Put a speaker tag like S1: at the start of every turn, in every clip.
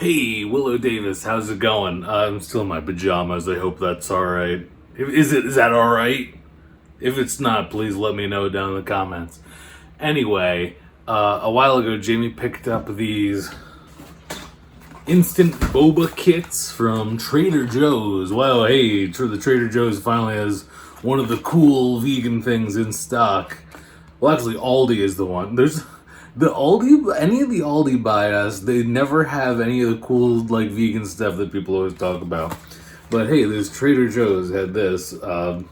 S1: Hey, WillowDavis, how's it going? I'm still in my pajamas. I hope that's all right. Is that all right? If it's not, please let me know down in the comments. Anyway, a while ago, Jamie picked up these instant boba kits from Trader Joe's. Wow, hey, the Trader Joe's finally has one of the cool vegan things in stock. Well, actually, Aldi is the one. There's the Aldi, any of the Aldi buy us, they never have any of the cool, like, vegan stuff that people always talk about. But hey, this Trader Joe's had this, and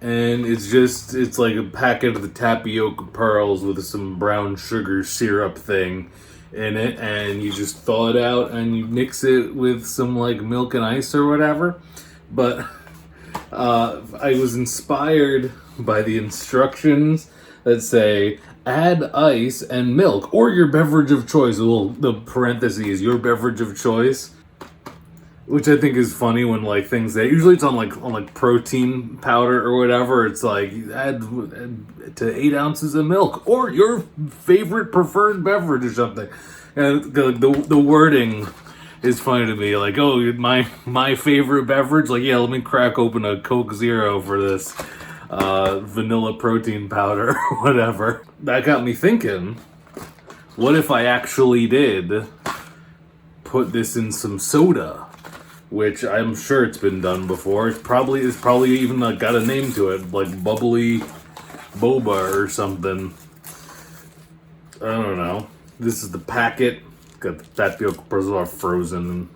S1: it's like a packet of the tapioca pearls with some brown sugar syrup thing in it, and you just thaw it out and you mix it with some, like, milk and ice or whatever. But I was inspired by the instructions that say add ice and milk or your beverage of choice. The parentheses, your beverage of choice, which I think is funny when, like, things that usually it's on like protein powder or whatever. It's like add to 8 ounces of milk or your favorite preferred beverage or something. And the wording is funny to me. Like, oh, my favorite beverage. Like, yeah, let me crack open a Coke Zero for this vanilla protein powder or whatever. That got me thinking, what if I actually did put this in some soda? Which I'm sure it's been done before. It's probably even got a name to it, like bubbly Boba or something. I don't know. This is the packet. Got the tapioca pearls all frozen and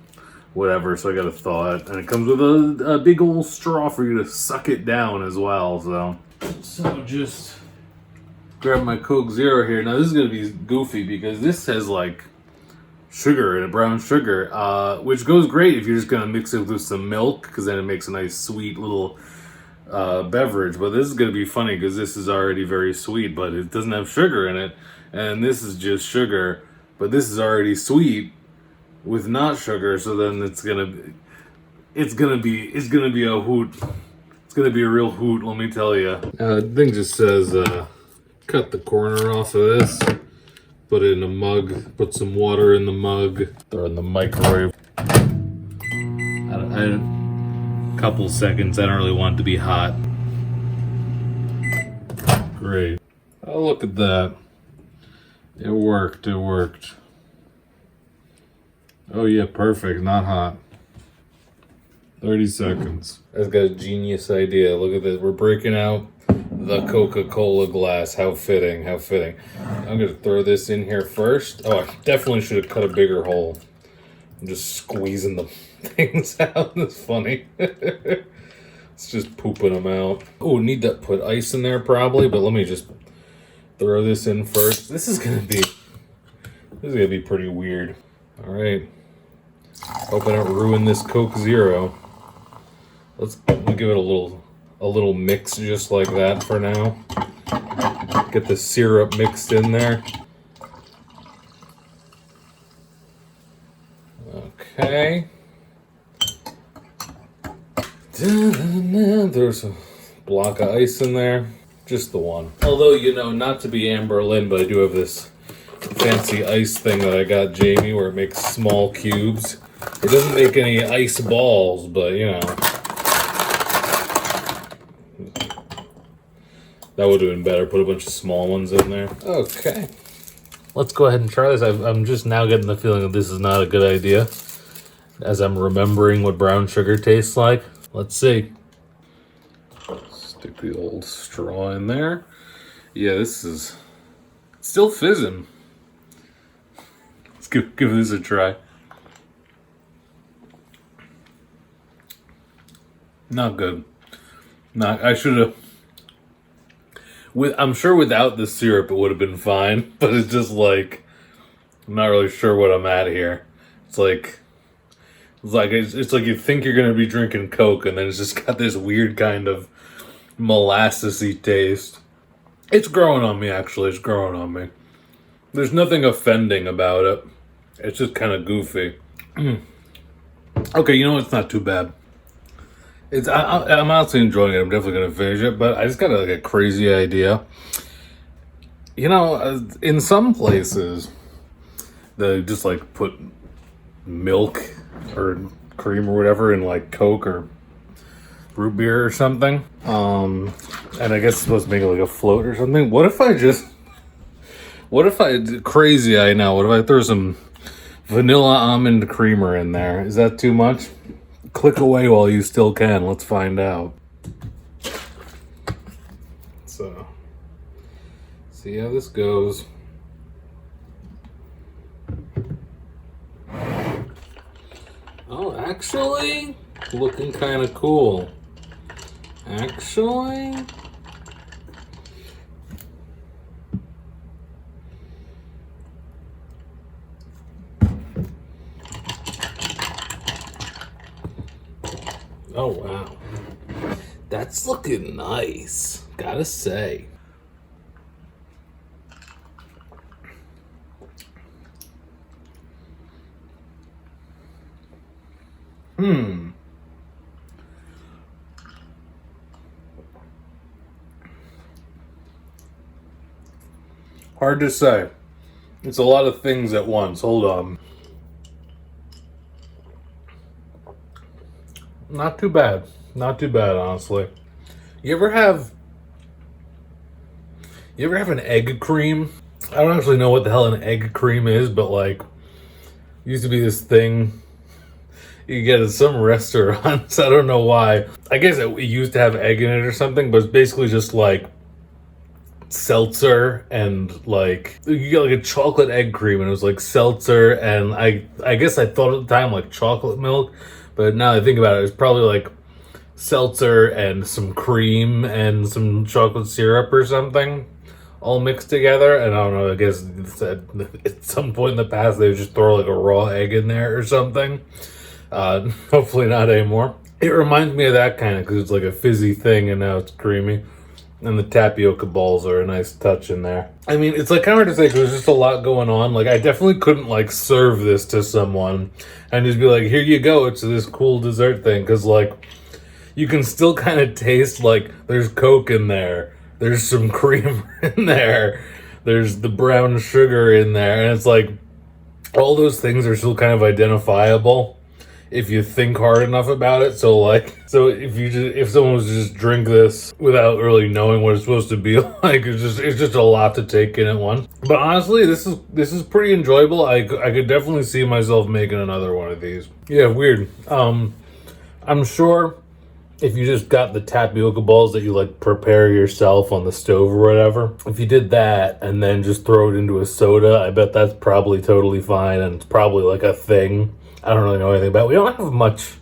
S1: whatever, so I gotta thaw it. And it comes with a big old straw for you to suck it down as well, So just grab my Coke Zero here. Now this is gonna be goofy because this has, like, sugar in it, brown sugar, which goes great if you're just gonna mix it with some milk, because then it makes a nice sweet little beverage. But this is gonna be funny because this is already very sweet, but it doesn't have sugar in it, and this is just sugar, but this is already sweet with not sugar. So then it's gonna be a hoot. It's gonna be a real hoot, let me tell you. The thing just says cut the corner off of this. Put it in a mug, put some water in the mug, throw it in the microwave. A couple seconds, I don't really want it to be hot. Great. Oh, look at that. It worked. Oh yeah, perfect, not hot. 30 seconds. I've got a genius idea. Look at this, we're breaking out the Coca-Cola glass. How fitting. I'm gonna throw this in here first. Oh, I definitely should have cut a bigger hole. I'm just squeezing the things out. That's funny. It's just pooping them out. Oh, need to put ice in there probably, but let me just throw this in first. This is gonna be pretty weird. All right. Hope I don't ruin this Coke Zero. Let me give it a little mix just like that for now. Get the syrup mixed in there. Okay. There's a block of ice in there. Just the one. Although, not to be Amber Lynn, but I do have this fancy ice thing that I got Jamie where it makes small cubes. It doesn't make any ice balls, but that would have been better. Put a bunch of small ones in there. Okay. Let's go ahead and try this. I'm just now getting the feeling that this is not a good idea, as I'm remembering what brown sugar tastes like. Let's see. Stick the old straw in there. Yeah, this is still fizzing. Let's give this a try. Not good. I should have. I'm sure without the syrup it would have been fine, but it's just like I'm not really sure what I'm at here. It's like you think you're gonna be drinking Coke, and then it's just got this weird kind of molassesy taste. It's growing on me, actually. It's growing on me. There's nothing offending about it. It's just kind of goofy. Okay, it's not too bad. I'm honestly enjoying it. I'm definitely going to finish it, but I just got a crazy idea. In some places, they just put milk or cream or whatever in like Coke or root beer or something. And I guess it's supposed to make it like a float or something. What if crazy I know, what if I throw some vanilla almond creamer in there? Is that too much? Click away while you still can. Let's find out. So, see how this goes. Oh, actually, looking kind of cool. Actually, oh wow, that's looking nice, gotta say. Hard to say. It's a lot of things at once. Hold on. Not too bad. Not too bad, honestly. You ever have an egg cream? I don't actually know what the hell an egg cream is, but like, used to be this thing you get at some restaurants. I don't know why. I guess it used to have egg in it or something, but it's basically just like seltzer and like you get like a chocolate egg cream, and it was like seltzer, and I guess I thought at the time like chocolate milk, but now I think about it, it's probably like seltzer and some cream and some chocolate syrup or something all mixed together. And I don't know, I guess at some point in the past they would just throw like a raw egg in there or something. Hopefully not anymore. It reminds me of that kind of, because it's like a fizzy thing and now it's creamy. And the tapioca balls are a nice touch in there. I mean, it's like kind of hard to say because there's just a lot going on. Like, I definitely couldn't like serve this to someone and just be like, here you go, it's this cool dessert thing. Because like, you can still kind of taste like there's Coke in there. There's some cream in there. There's the brown sugar in there. And it's like, all those things are still kind of identifiable if you think hard enough about it. So if someone was to just drink this without really knowing what it's supposed to be like, it's just a lot to take in at once. But honestly, this is pretty enjoyable. I could definitely see myself making another one of these. Yeah, weird. I'm sure if you just got the tapioca balls that you like prepare yourself on the stove or whatever, if you did that and then just throw it into a soda, I bet that's probably totally fine, and it's probably like a thing. I don't really know anything about it. We don't have much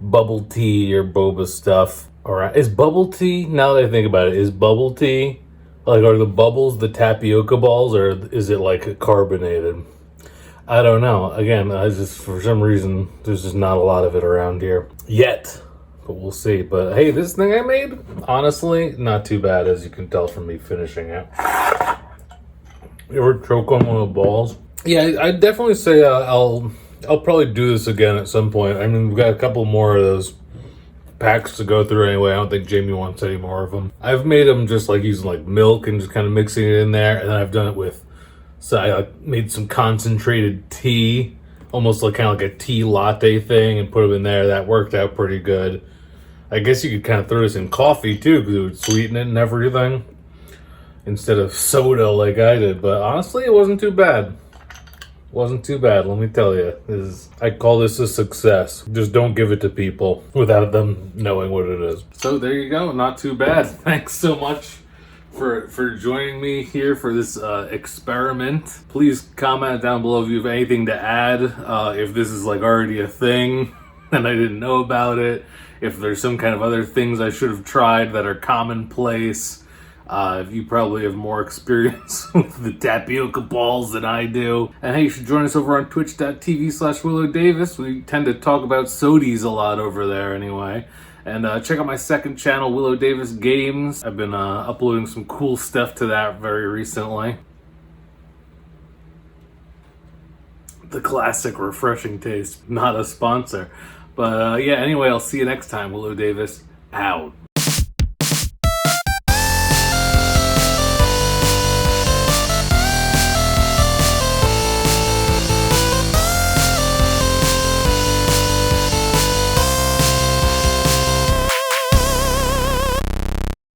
S1: bubble tea or boba stuff. Alright, is bubble tea, now that I think about it, is bubble tea, like, are the bubbles the tapioca balls, or is it like carbonated? I don't know. Again, I just, for some reason, there's just not a lot of it around here yet, but we'll see. But hey, this thing I made, honestly, not too bad, as you can tell from me finishing it. You ever choke on one of the balls? Yeah, I'd definitely say I'll probably do this again at some point. I mean, we've got a couple more of those packs to go through anyway. I don't think Jamie wants any more of them. I've made them just like using like milk and just kind of mixing it in there. And then I've done it with, so I made some concentrated tea, almost like kind of like a tea latte thing, and put them in there. That worked out pretty good. I guess you could kind of throw this in coffee too, because it would sweeten it and everything, instead of soda like I did. But honestly, it wasn't too bad. Wasn't too bad, let me tell you. I call this a success. Just don't give it to people without them knowing what it is. So there you go, not too bad. Thanks so much for joining me here for this experiment. Please comment down below if you have anything to add, if this is like already a thing and I didn't know about it, if there's some kind of other things I should have tried that are commonplace. If you probably have more experience with the tapioca balls than I do. And hey, you should join us over on twitch.tv/willodavis. We tend to talk about sodies a lot over there anyway. And check out my second channel, WiLLodavis Games. I've been uploading some cool stuff to that very recently. The classic refreshing taste, not a sponsor. But yeah, anyway, I'll see you next time. WiLLodavis out.